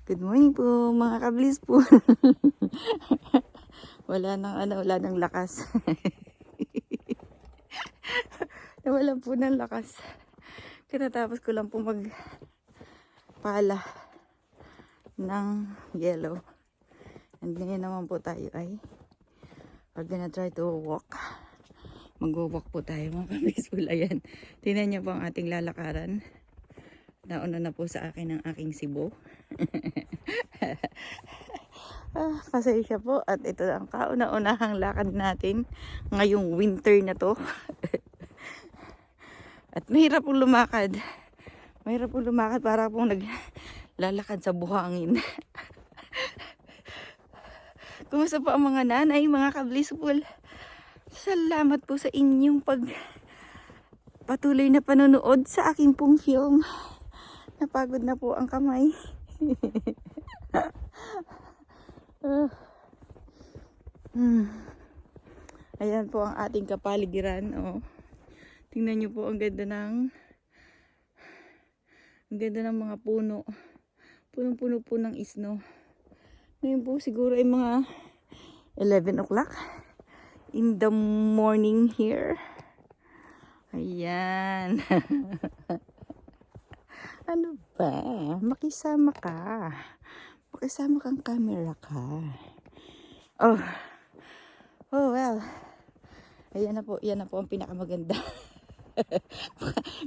Good morning po mga kablis po. Wala nang lakas. Nawalan po ng lakas. Kinatapos ko lang po magpala ng yellow. And ngayon naman po tayo ay we're gonna try to walk. Mag-walk po tayo mga kablis po. Ayan. Tingnan niyo po ang ating lalakaran. Nauna na po sa akin ang aking sibo. Pasensya po at ito ang kauna-unahang lakad natin ngayong winter na to. At mahirap pong lumakad. Mahirap pong lumakad para pong naglalakad sa buhangin. Kumusta po ang mga nanay, mga kablisful? Salamat po sa inyong patuloy na panonood sa aking pong film. Napagod na po ang kamay. Ayan po ang ating kapaligiran. Oh. Tingnan nyo po ang ganda ng mga puno. Punong-puno po ng isno. Ngayon po siguro ay mga 11 o'clock in the morning here. Ayan. Ano ba? Makisama ka. Makisama kang camera ka. Oh. Oh well. Ayan na po. Yan na po ang pinakamaganda.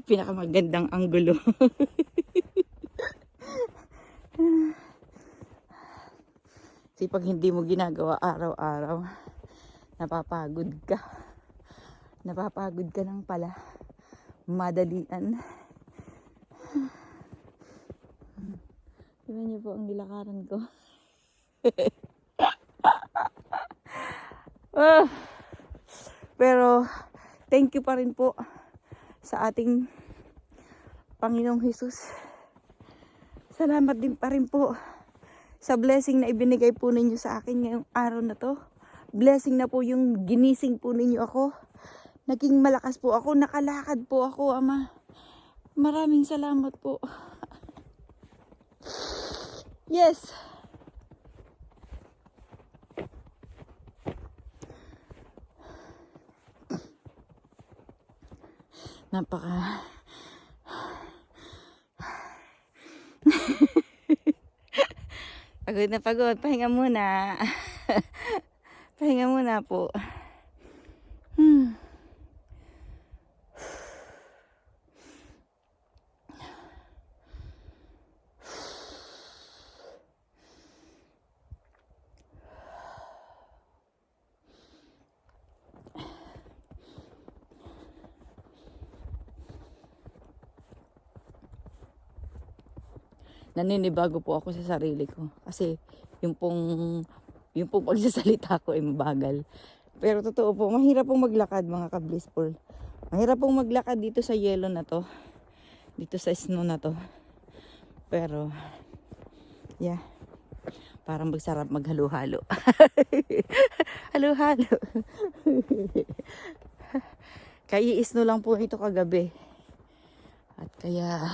Pinakamagandang anggulo. Kasi pag hindi mo ginagawa araw-araw, napapagod ka. Napapagod ka lang pala. Madalian. Tignan niyo po ang nilakaran ko. Pero, thank you pa rin po sa ating Panginoong Hesus. Salamat din pa rin po sa blessing na ibinigay po ninyo sa akin ngayong araw na to. Blessing na po yung ginising po ninyo ako. Naging malakas po ako, nakalakad po ako, Ama. Maraming salamat po. Yes. Napaka pagod na pagod. Pahinga muna. Pahinga muna po. Naninibago po ako sa sarili ko. Kasi yung pong pagsasalita ko ay mabagal. Pero totoo po, mahirap pong maglakad mga kablisful. Mahirap pong maglakad dito sa yellow na to. Dito sa snow na to. Pero, yeah. Parang magsarap maghalo-halo. Halo-halo. Kaya i-snow lang po ito kagabi. At kaya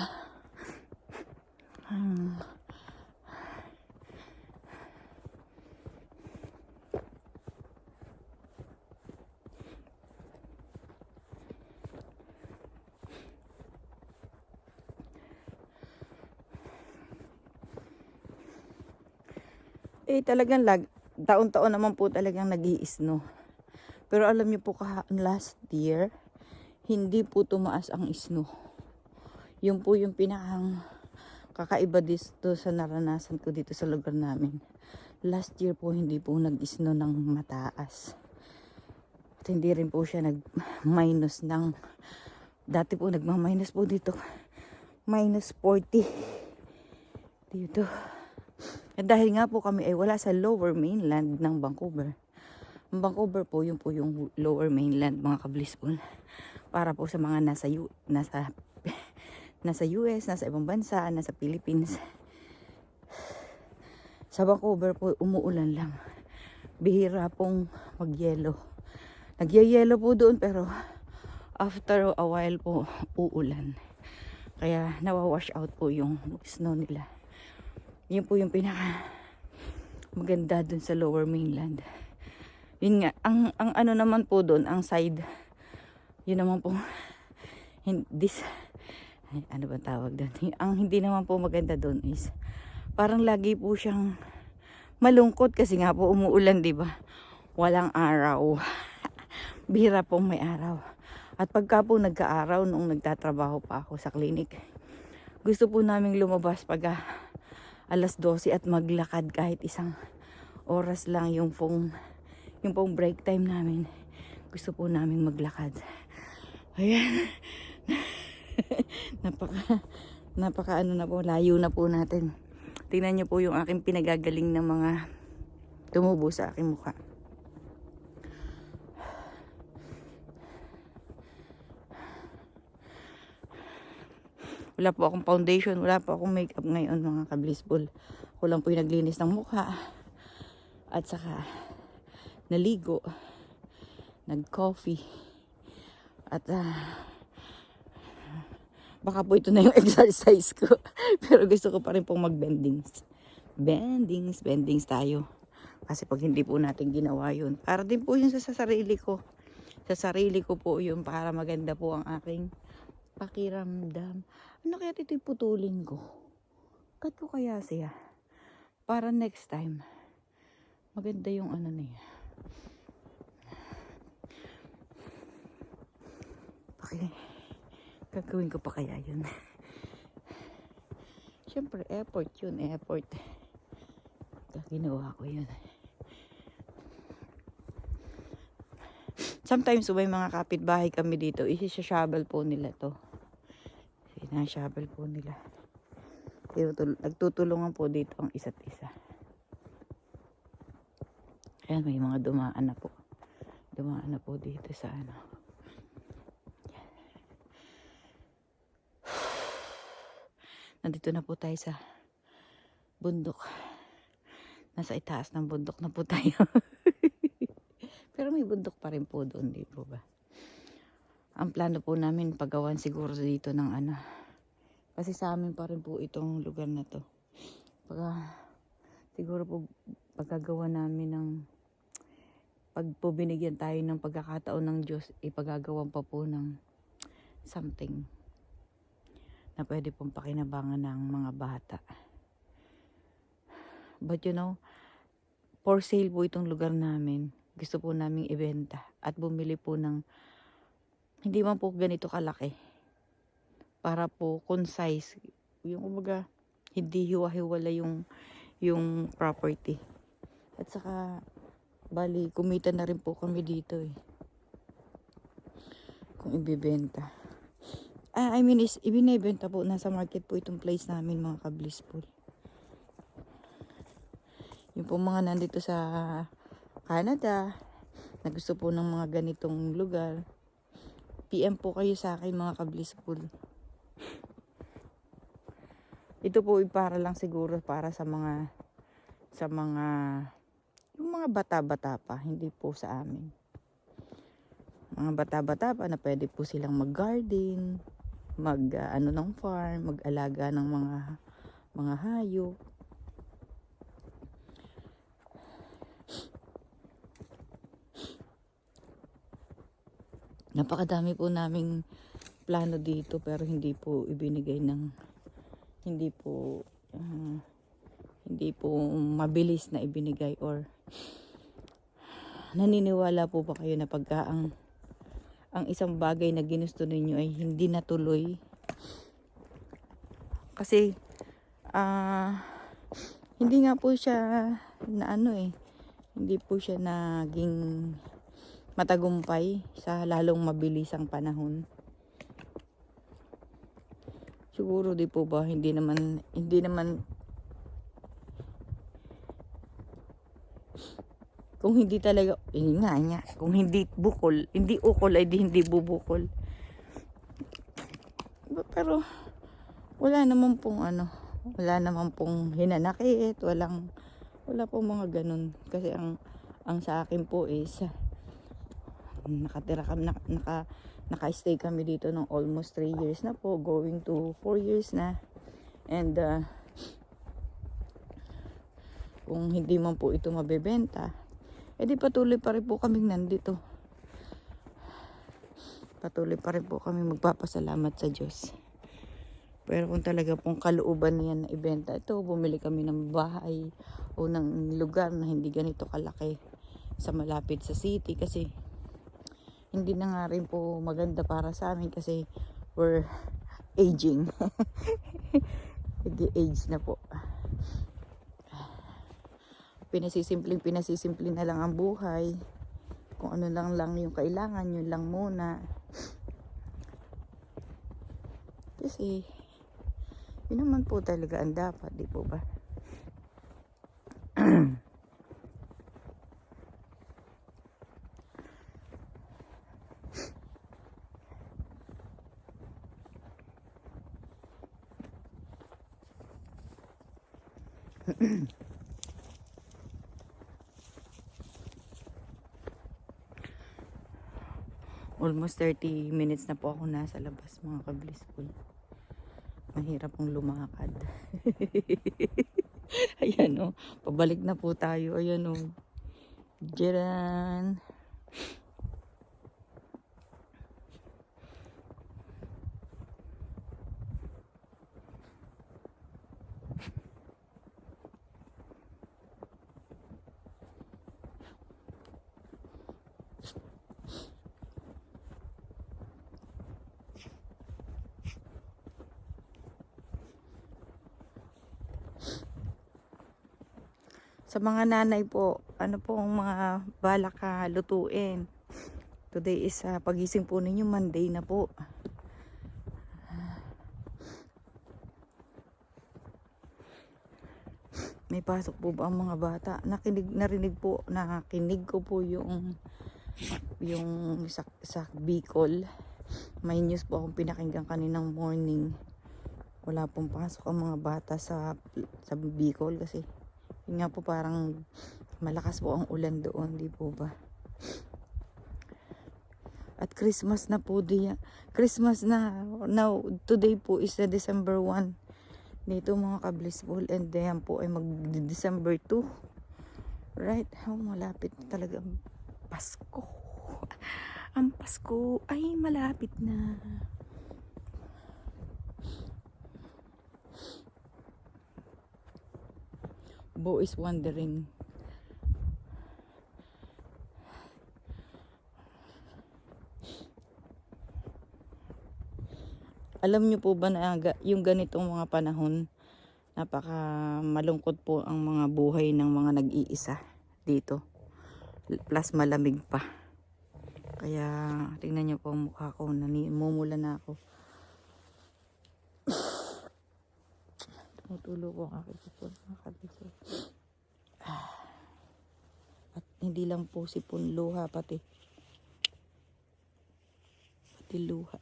talagang taon-taon naman po talagang nag-i-snow. Pero alam niyo po last year, hindi po tumaas ang snow. Yun po yung pinakang kakaiba dito sa naranasan ko dito sa lugar namin. Last year po hindi po nag-snow ng mataas. At hindi rin po siya nag-minus ng, dati po nagma-minus po dito. Minus 40 dito. At dahil nga po kami ay wala sa lower mainland ng Vancouver. Ang Vancouver po, yun po yung lower mainland mga kablisful. Para po sa mga nasa US, nasa ibang bansa, nasa Philippines. Sa Vancouver po, umuulan lang. Bihira pong mag-yelo. Nagyayelo po doon pero after a while po, uulan. Kaya nawawash out po yung snow nila. Yun po yung pinaka maganda dun sa Lower Mainland. Yun nga, ang ano naman po dun, ang side, yun naman po, ano ba tawag dun? Ang hindi naman po maganda dun is, parang lagi po siyang malungkot kasi nga po umuulan, di ba? Walang araw. Bihira pong may araw. At pagka po nagka-araw nung nagtatrabaho pa ako sa clinic, gusto po naming lumabas pag alas 12 at maglakad kahit isang oras lang yung pong break time namin. Gusto po naming maglakad. Ayan. napaka ano na po, layo na po natin. Tingnan niyo po yung aking pinagagaling ng mga tumubo sa aking mukha. Wala po akong foundation, wala po akong makeup ngayon mga ka-blissful. Ako lang po yung naglinis ng mukha. At saka naligo, nag-coffee. At baka po ito na yung exercise ko. Pero gusto ko pa rin pong mag-bendings. Bendings tayo. Kasi pag hindi po natin ginawa yun, para din po yun sa sarili ko. Sa sarili ko po yun, para maganda po ang aking pakiramdam. Ano kaya ito putulin ko? Cut ko kaya siya? Para next time, maganda yung ano niya. Okay. Gagawin ko pa kaya yun. Siyempre, effort yun. Effort. Ginawa ko yun. Sometimes, may mga kapitbahay kami dito. Isi-shovel po nila to. Sinashovel po nila. Nagtutulungan po dito ang isa't isa. Ayan, may mga dumaan na po. Dumaan na po dito sa ano. Nandito na po tayo sa bundok. Nasa itaas ng bundok na po tayo. Pero may bundok pa rin po doon, di po ba? Ang plano po namin paggawan siguro dito ng ano. Kasi sa amin pa rin po itong lugar na to. Siguro po pagkagawa namin ng pag po binigyan tayo ng pagkakataon ng Diyos, ipagagawan pa po ng something na pwede pong pakinabangan ng mga bata. But you know, for sale po itong lugar namin. Gusto po naming ibenta at bumili po ng hindi man po ganito kalaki. Para po concise. Yung kumbaga, hindi hiwa-hiwala yung property. At saka, bali, kumita na rin po kami dito eh. Kung ibibenta. Ibinibenta po. Nasa market po itong place namin mga ka-blissful. Yung po mga nandito sa Canada, na gusto po ng mga ganitong lugar, PM po kayo sa akin mga ka-blissful. Ito po para lang siguro para sa mga yung mga bata-bata pa, hindi po sa amin. Mga bata-bata pa na pwede po silang mag-garden, ng farm, mag-alaga ng mga hayop. Napakadami po naming plano dito pero hindi po ibinigay hindi po mabilis na ibinigay or naniniwala po ba kayo na pagka ang isang bagay na ginusto ninyo ay hindi natuloy kasi hindi nga po siya na hindi po siya naging matagumpay sa lalong mabilisang panahon. Siguro di po ba hindi naman kung hindi talaga kung hindi bukol, hindi ukol ay hindi bubukol. Pero wala naman pong hinanakit, wala pong mga ganun kasi ang sa akin po is naka-stay kami dito ng almost 3 years na po, going to 4 years na. And kung hindi man po ito mabebenta, edi patuloy pa rin po kaming nandito. Patuloy pa rin po kami magpapasalamat sa Diyos. Pero kung talaga pong kalooban niyan na ibenta ito, bumili kami ng bahay o ng lugar na hindi ganito kalaki sa malapit sa city, kasi hindi na nga rin po maganda para sa amin kasi we're aging. Age na po. Pinasisimple na lang ang buhay. Kung ano lang yung kailangan, yun lang muna. Kasi yun naman po talaga ang dapat, di po ba? Almost 30 minutes na po ako nasa labas, mga ka-blissful. Mahirap pong lumakad. Ayan o, pabalik na po tayo. Ayan o. Diyan. Sa mga nanay po, ano po ang mga balak lutuin? Today is pagising po ninyo, Monday na po. May pasok po ba ang mga bata? Narinig ko po yung sa Bicol. May news po akong pinakinggan kaninang morning. Wala pong pasok ang mga bata sa Bicol kasi yun nga po, parang malakas po ang ulan doon, di po ba? At Christmas na po diya. Christmas na. Now, today po is December 1. Dito mga ka-blissful, and then po ay mag-December 2. Right? Malapit na talaga ang Pasko. Ang Pasko ay malapit na. Bo is wondering. Alam niyo po ba na yung ganitong mga panahon, napaka malungkot po ang mga buhay ng mga nag-iisa dito. Plus malamig pa. Kaya tingnan niyo po ang mukha ko, namumula na ako. Tumutulo ko ang aking sipon, mga kabisyo. At hindi lang po sipon, luha pati. Pati luha.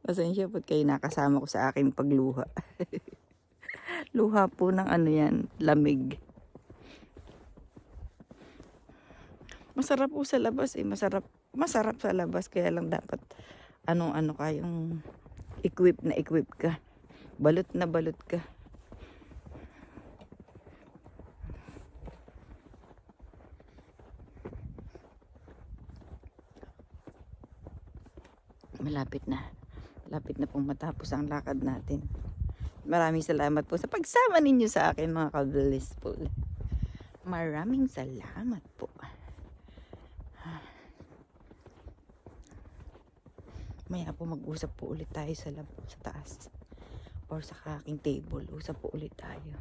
Pasensya po kayo, nakasama ko sa aking pagluha. Luha po ng ano yan, lamig. Masarap po sa labas eh, masarap sa labas, kaya lang dapat ano kayong equip ka. Balot na balot ka. Malapit na pong matapos ang lakad natin. Maraming salamat po sa pagsama ninyo sa akin, mga ka-blissful. Maraming salamat po. Maya po mag-usap po ulit tayo sa taas or sa aking table. Usap po ulit tayo.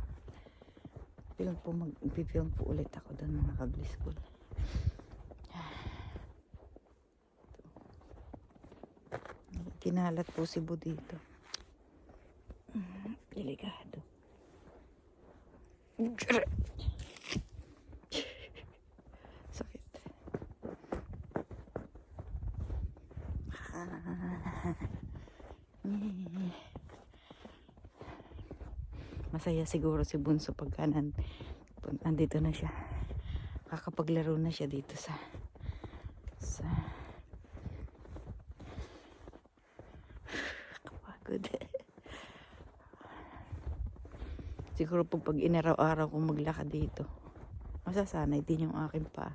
Mag-film po ulit ako doon, mga ka-blissful. Kinalat po si Bu dito. Delikado. Sakit. Masaya siguro si Bunso pagka nandito na siya. Kakapaglaro na siya dito sa kapagod. Siguro pag inaraw-araw kong maglakad dito, masasanay din yung akin pa.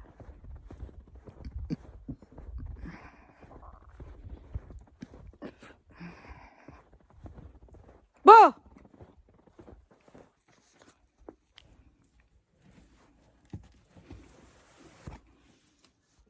Bo!